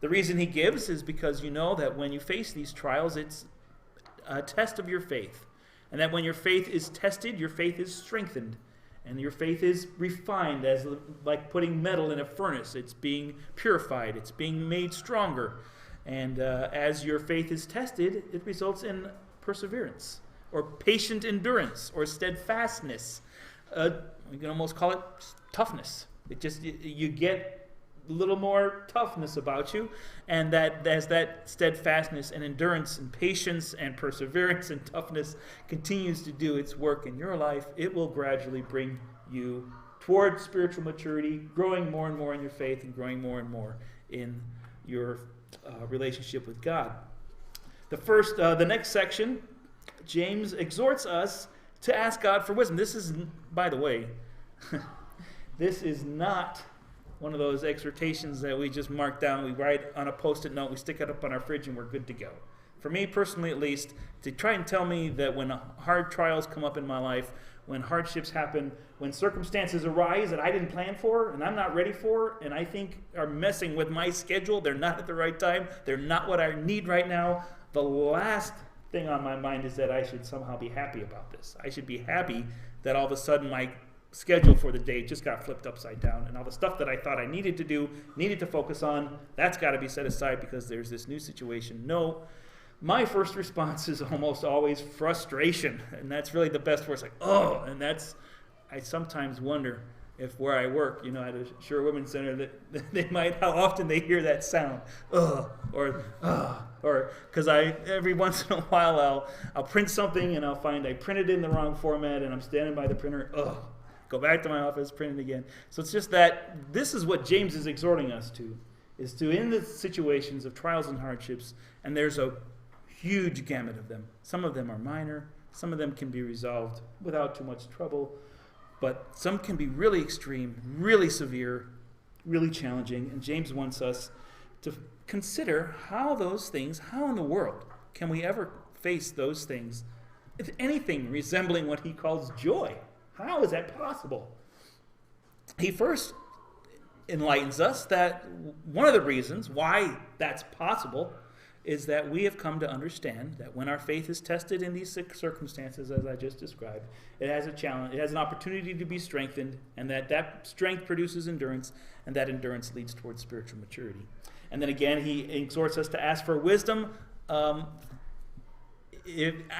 The reason he gives is because you know that when you face these trials, it's a test of your faith. And that when your faith is tested, your faith is strengthened. And your faith is refined as like putting metal in a furnace. It's being purified. It's being made stronger. And as your faith is tested, it results in perseverance or patient endurance or steadfastness. We can almost call it toughness. It just, you get a little more toughness about you, and that as that steadfastness and endurance and patience and perseverance and toughness continues to do its work in your life, it will gradually bring you toward spiritual maturity, growing more and more in your faith and growing more and more in your relationship with God. The next section, James exhorts us to ask God for wisdom. This is, by the way, this is not one of those exhortations that we just mark down, we write on a post-it note, we stick it up on our fridge, and we're good to go. For me personally at least, to try and tell me that when hard trials come up in my life, when hardships happen, when circumstances arise that I didn't plan for and I'm not ready for, and I think are messing with my schedule, they're not at the right time, they're not what I need right now, the last thing on my mind is that I should somehow be happy about this. I should be happy that all of a sudden my schedule for the day just got flipped upside down, and all the stuff that I thought I needed to do, needed to focus on, that's got to be set aside because there's this new situation. No, my first response is almost always frustration, and that's really the best word. It's like, oh, and that's, I sometimes wonder if where I work, at a Sure Women's Center, that they might, how often they hear that sound, or because every once in a while I'll print something and I'll find I printed in the wrong format and I'm standing by the printer, go back to my office, print it again. So it's just that this is what James is exhorting us to, is to in the situations of trials and hardships, and there's a huge gamut of them. Some of them are minor, some of them can be resolved without too much trouble, but some can be really extreme, really severe, really challenging, and James wants us to consider how in the world can we ever face those things, if anything resembling what he calls joy. How is that possible? He first enlightens us that one of the reasons why that's possible is that we have come to understand that when our faith is tested in these circumstances, as I just described, it has a challenge, it has an opportunity to be strengthened, and that strength produces endurance, and that endurance leads towards spiritual maturity. And then again, he exhorts us to ask for wisdom. And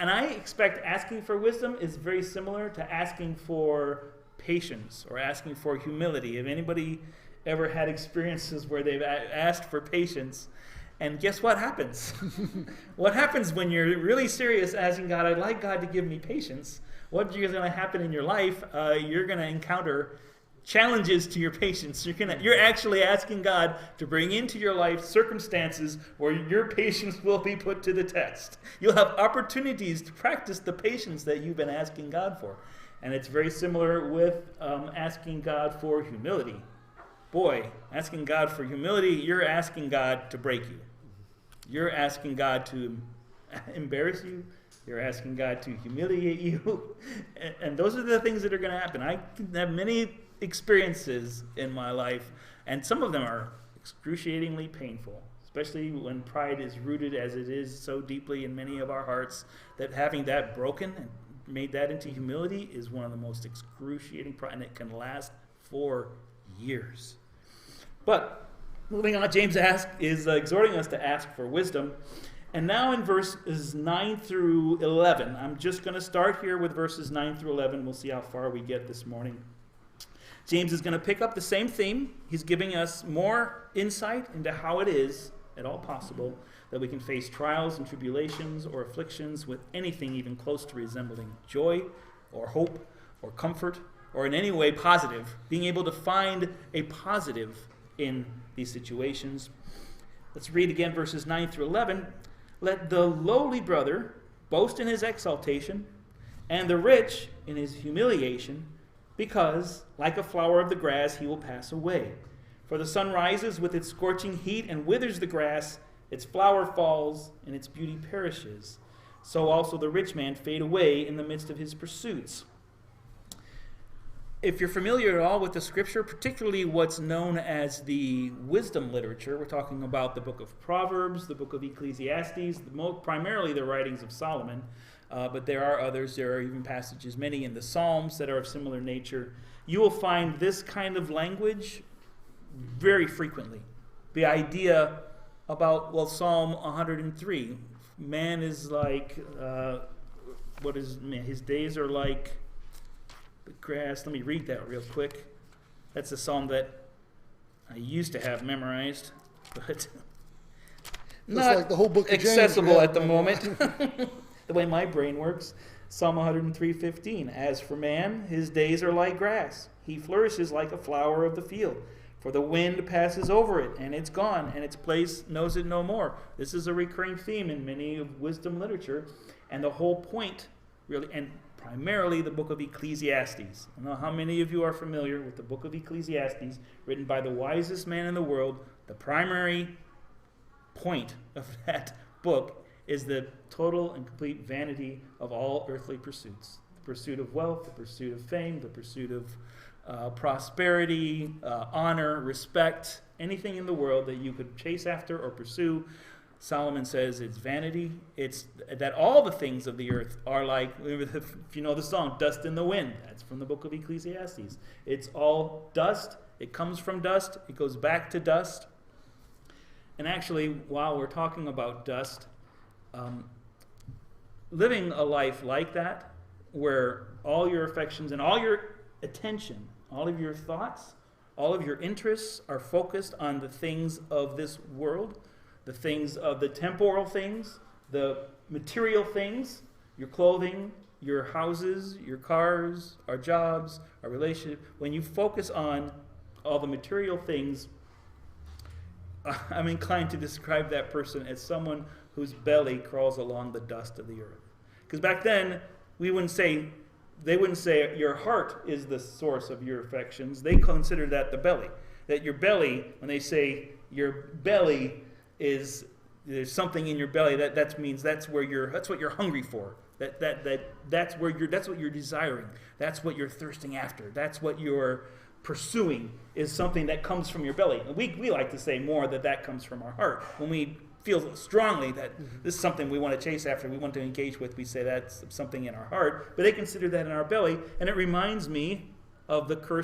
I expect asking for wisdom is very similar to asking for patience or asking for humility. If anybody ever had experiences where they've asked for patience, and guess what happens? What happens when you're really serious asking God, I'd like God to give me patience? What is going to happen in your life? You're going to encounter challenges to your patience. You're actually asking God to bring into your life circumstances where your patience will be put to the test. You'll have opportunities to practice the patience that you've been asking God for. And it's very similar with asking God for humility. Boy, asking God for humility, you're asking God to break you. You're asking God to embarrass you. You're asking God to humiliate you. And those are the things that are going to happen. I have many experiences in my life, and some of them are excruciatingly painful, especially when pride is rooted as it is so deeply in many of our hearts, that having that broken and made that into humility is one of the most excruciating, and it can last for years. But moving on, James is exhorting us to ask for wisdom. And now in verses 9 through 11, I'm just going to start here with verses 9 through 11. We'll see how far we get this morning. James is going to pick up the same theme. He's giving us more insight into how it is, at all possible, that we can face trials and tribulations or afflictions with anything even close to resembling joy or hope or comfort or in any way positive, being able to find a positive in these situations. Let's read again verses 9 through 11. Let the lowly brother boast in his exaltation, and the rich in his humiliation, because, like a flower of the grass, he will pass away. For the sun rises with its scorching heat and withers the grass, its flower falls, and its beauty perishes. So also the rich man fade away in the midst of his pursuits. if you're familiar at all with the scripture, particularly what's known as the wisdom literature, we're talking about the book of Proverbs, the book of Ecclesiastes, primarily the writings of Solomon, but there are others. There are even passages, many in the Psalms, that are of similar nature. You will find this kind of language very frequently. The idea about, well, Psalm 103, man is like, his days are like the grass. Let me read that real quick. That's a psalm that I used to have memorized, but not like the whole book of James, accessible at the moment. The way my brain works. Psalm 103:15. As for man, his days are like grass. He flourishes like a flower of the field. For the wind passes over it, and it's gone, and its place knows it no more. This is a recurring theme in many of wisdom literature, and the whole point, really, and primarily the book of Ecclesiastes. I don't know how many of you are familiar with the book of Ecclesiastes, written by the wisest man in the world. The primary point of that book is the total and complete vanity of all earthly pursuits. The pursuit of wealth, the pursuit of fame, the pursuit of prosperity, honor, respect, anything in the world that you could chase after or pursue. Solomon says it's vanity. It's that all the things of the earth are like, if you know the song, dust in the wind. That's from the book of Ecclesiastes. It's all dust. It comes from dust. It goes back to dust. And actually, while we're talking about dust, living a life like that, where all your affections and all your attention, all of your thoughts, all of your interests are focused on the things of this world, the things of the temporal things, the material things, your clothing, your houses, your cars, our jobs, our relationship. When you focus on all the material things, I'm inclined to describe that person as someone whose belly crawls along the dust of the earth. Because back then, they wouldn't say your heart is the source of your affections. They consider that the belly. That your belly, when they say your belly is, there's something in your belly, that means that's what you're hungry for. That's what you're desiring. That's what you're thirsting after. That's what you're pursuing, is something that comes from your belly. And we like to say more that comes from our heart. When we feel strongly that this is something we want to chase after, we want to engage with, we say that's something in our heart. But they consider that in our belly. And it reminds me of the curse